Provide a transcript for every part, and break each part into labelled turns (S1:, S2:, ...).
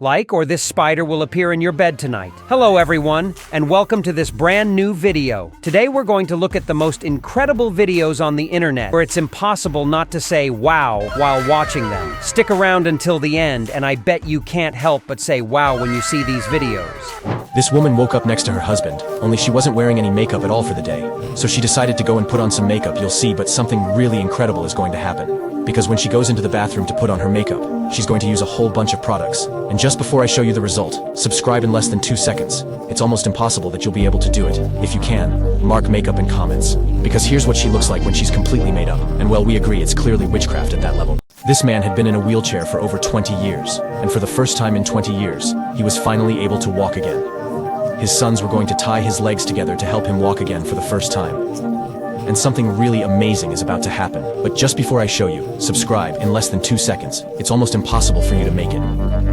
S1: like, or this spider will appear in your bed tonight. Hello everyone, and welcome to this brand new video. Today we're going to look at the most incredible videos on the internet, where it's impossible not to say wow while watching them. Stick around until the end, and I bet you can't help but say wow when you see these videos.
S2: This woman woke up next to her husband, only she wasn't wearing any makeup at all for the day. So she decided to go and put on some makeup. You'll see, but something really incredible is going to happen. Because when she goes into the bathroom to put on her makeup, she's going to use a whole bunch of products. And just before I show you the result, subscribe in less than 2 seconds. It's almost impossible that you'll be able to do it. If you can, mark makeup in comments. Because here's what she looks like when she's completely made up. And well, we agree it's clearly witchcraft at that level. This man had been in a wheelchair for over 20 years. And for the first time in 20 years, he was finally able to walk again. His sons were going to tie his legs together to help him walk again for the first time. And something really amazing is about to happen. But just before I show you, subscribe in less than 2 seconds. It's almost impossible for you to make it.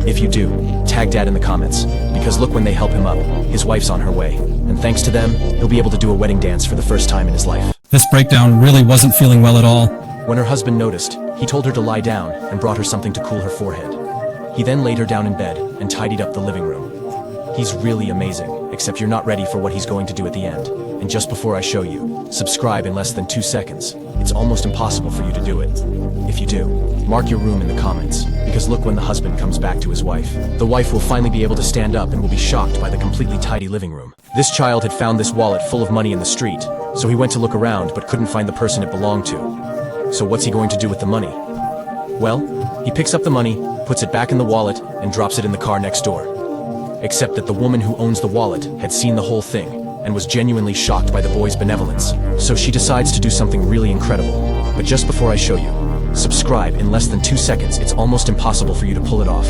S2: If you do, tag Dad in the comments. Because look, when they help him up, his wife's on her way. And thanks to them, he'll be able to do a wedding dance for the first time in his life.
S3: This breakdown really wasn't feeling well at all.
S2: When her husband noticed, he told her to lie down and brought her something to cool her forehead. He then laid her down in bed and tidied up the living room. He's really amazing, except you're not ready for what he's going to do at the end. And just before I show you, subscribe in less than 2 seconds. It's almost impossible for you to do it. If you do, mark your room in the comments. Because look, when the husband comes back to his wife, the wife will finally be able to stand up and will be shocked by the completely tidy living room. This child had found this wallet full of money in the street, so he went to look around but couldn't find the person it belonged to. So what's he going to do with the money? Well, he picks up the money, puts it back in the wallet, and drops it in the car next door. Except that the woman who owns the wallet had seen the whole thing and was genuinely shocked by the boy's benevolence. So she decides to do something really incredible. But just before I show you, subscribe in less than 2 seconds. It's almost impossible for you to pull it off.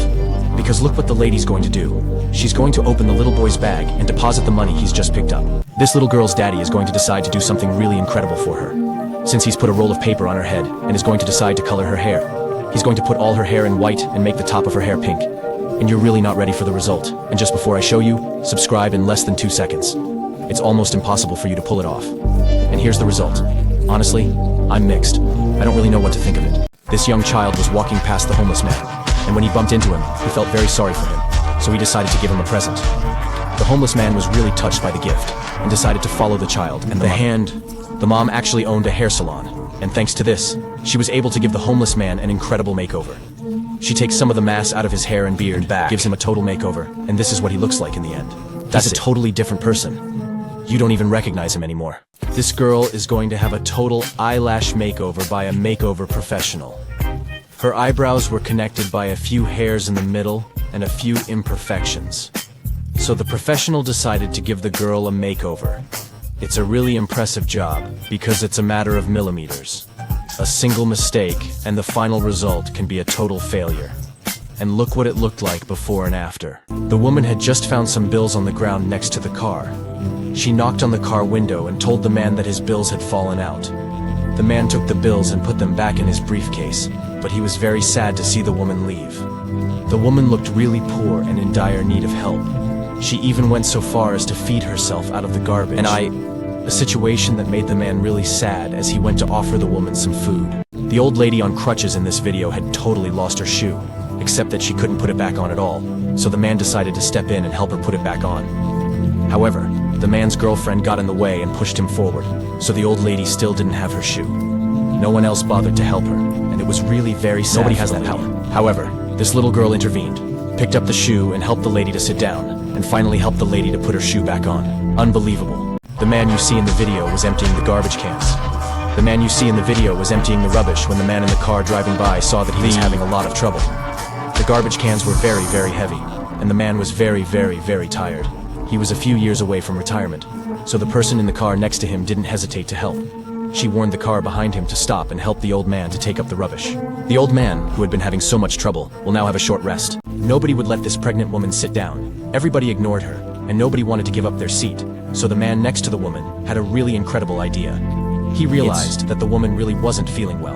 S2: Because look what the lady's going to do. She's going to open the little boy's bag and deposit the money he's just picked up. This little girl's daddy is going to decide to do something really incredible for her. Since he's put a roll of paper on her head and is going to decide to color her hair. He's going to put all her hair in white and make the top of her hair pink. And you're really not ready for the result. And just before I show you, subscribe in less than 2 seconds. It's almost impossible for you to pull it off. And here's the result. Honestly, I'm mixed. I don't really know what to think of it. This young child was walking past the homeless man, and when he bumped into him, he felt very sorry for him, so he decided to give him a present. The homeless man was really touched by the gift, and decided to follow the child and the mom actually owned a hair salon, and thanks to this, she was able to give the homeless man an incredible makeover. She takes some of the mass out of his hair and beard, gives him a total makeover, and this is what he looks like in the end. That's a totally different person. You don't even recognize him anymore. This girl is going to have a total eyelash makeover by a makeover professional. Her eyebrows were connected by a few hairs in the middle and a few imperfections. So the professional decided to give the girl a makeover. It's a really impressive job because it's a matter of millimeters. A single mistake, and the final result can be a total failure. And look what it looked like before and after. The woman had just found some bills on the ground next to the car. She knocked on the car window and told the man that his bills had fallen out. The man took the bills and put them back in his briefcase, but he was very sad to see the woman leave. The woman looked really poor and in dire need of help. She even went so far as to feed herself out of the garbage. A situation that made the man really sad as he went to offer the woman some food. The old lady on crutches in this video had totally lost her shoe, except that she couldn't put it back on at all, so the man decided to step in and help her put it back on. However, the man's girlfriend got in the way and pushed him forward, so the old lady still didn't have her shoe. No one else bothered to help her, and it was really very sad. Nobody has that power. However, this little girl intervened, picked up the shoe and helped the lady to sit down, and finally helped the lady to put her shoe back on. Unbelievable. The man you see in the video was emptying the garbage cans. The man you see in the video was emptying the rubbish when the man in the car driving by saw that he was having a lot of trouble. The garbage cans were very, very heavy, and the man was very, very, very tired. He was a few years away from retirement, so the person in the car next to him didn't hesitate to help. She warned the car behind him to stop and help the old man to take up the rubbish. The old man, who had been having so much trouble, will now have a short rest. Nobody would let this pregnant woman sit down. Everybody ignored her, and nobody wanted to give up their seat. So the man next to the woman had a really incredible idea. He realized that the woman really wasn't feeling well.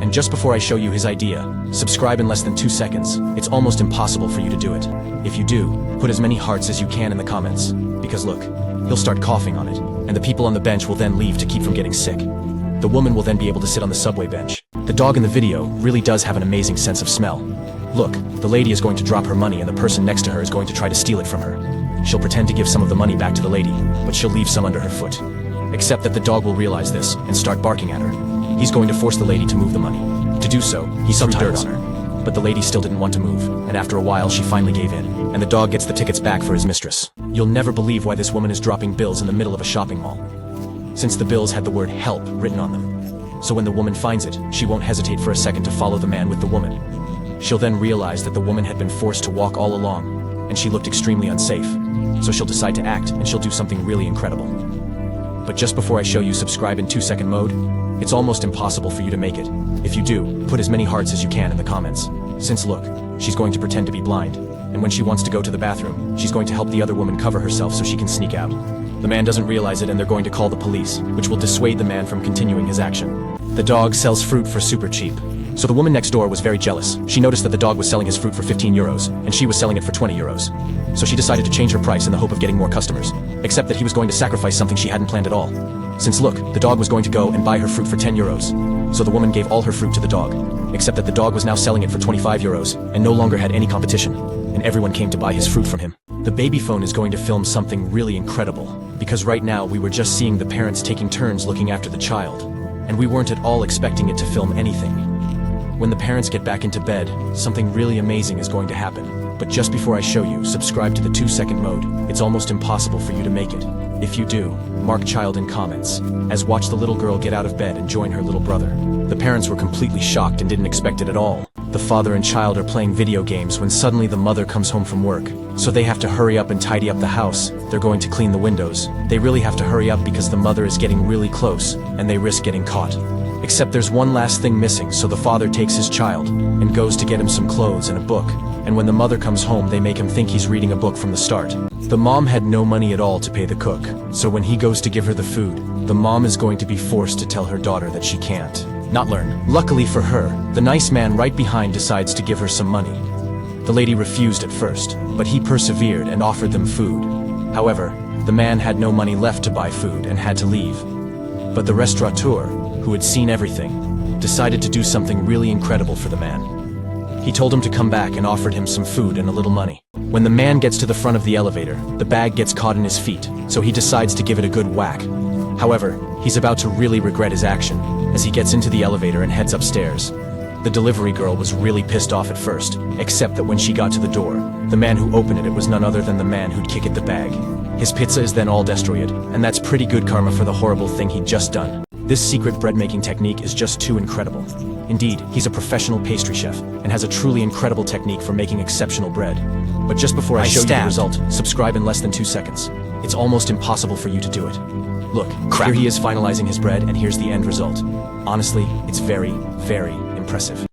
S2: And just before I show you his idea, subscribe in less than 2 seconds. It's almost impossible for you to do it. If you do, put as many hearts as you can in the comments. Because look, he'll start coughing on it, and the people on the bench will then leave to keep from getting sick. The woman will then be able to sit on the subway bench. The dog in the video really does have an amazing sense of smell. Look, the lady is going to drop her money and the person next to her is going to try to steal it from her. She'll pretend to give some of the money back to the lady, but she'll leave some under her foot. Except that the dog will realize this and start barking at her. He's going to force the lady to move the money. To do so, he threw dirt on her. But the lady still didn't want to move, and after a while she finally gave in, and the dog gets the tickets back for his mistress. You'll never believe why this woman is dropping bills in the middle of a shopping mall, since the bills had the word help written on them. So when the woman finds it, she won't hesitate for a second to follow the man with the woman. She'll then realize that the woman had been forced to walk all along, and she looked extremely unsafe. So she'll decide to act, and she'll do something really incredible. But just before I show you subscribe in 2-second mode, it's almost impossible for you to make it. If you do, put as many hearts as you can in the comments. Since look, she's going to pretend to be blind, and when she wants to go to the bathroom, she's going to help the other woman cover herself so she can sneak out. The man doesn't realize it and they're going to call the police, which will dissuade the man from continuing his action. The dog sells fruit for super cheap. So the woman next door was very jealous. She noticed that the dog was selling his fruit for 15 euros, and she was selling it for 20 euros. So she decided to change her price in the hope of getting more customers, except that he was going to sacrifice something she hadn't planned at all. Since look, the dog was going to go and buy her fruit for 10 euros. So the woman gave all her fruit to the dog, except that the dog was now selling it for 25 euros, and no longer had any competition, and everyone came to buy his fruit from him. The baby phone is going to film something really incredible, because right now we were just seeing the parents taking turns looking after the child, and we weren't at all expecting it to film anything. When the parents get back into bed, something really amazing is going to happen. But just before I show you, subscribe to the 2-second mode. It's almost impossible for you to make it. If you do, mark child in comments, as watch the little girl get out of bed and join her little brother. The parents were completely shocked and didn't expect it at all. The father and child are playing video games when suddenly the mother comes home from work. So they have to hurry up and tidy up the house. They're going to clean the windows. They really have to hurry up because the mother is getting really close, and they risk getting caught. Except there's one last thing missing, so the father takes his child and goes to get him some clothes and a book. And when the mother comes home, they make him think he's reading a book from the start. The mom had no money at all to pay the cook, so when he goes to give her the food, the mom is going to be forced to tell her daughter that she can't not learn. Luckily for her, the nice man right behind decides to give her some money. The lady refused at first, but he persevered and offered them food. However, the man had no money left to buy food and had to leave. But the restaurateur, who had seen everything, decided to do something really incredible for the man. He told him to come back and offered him some food and a little money. When the man gets to the front of the elevator, the bag gets caught in his feet, so he decides to give it a good whack. However, he's about to really regret his action, as he gets into the elevator and heads upstairs. The delivery girl was really pissed off at first, except that when she got to the door, the man who opened it was none other than the man who'd kicked the bag. His pizza is then all destroyed, and that's pretty good karma for the horrible thing he'd just done. This secret bread-making technique is just too incredible. Indeed, he's a professional pastry chef, and has a truly incredible technique for making exceptional bread. But just before I show you the result, subscribe in less than 2 seconds. It's almost impossible for you to do it. Look, here he is finalizing his bread, and here's the end result. Honestly, it's very, very impressive.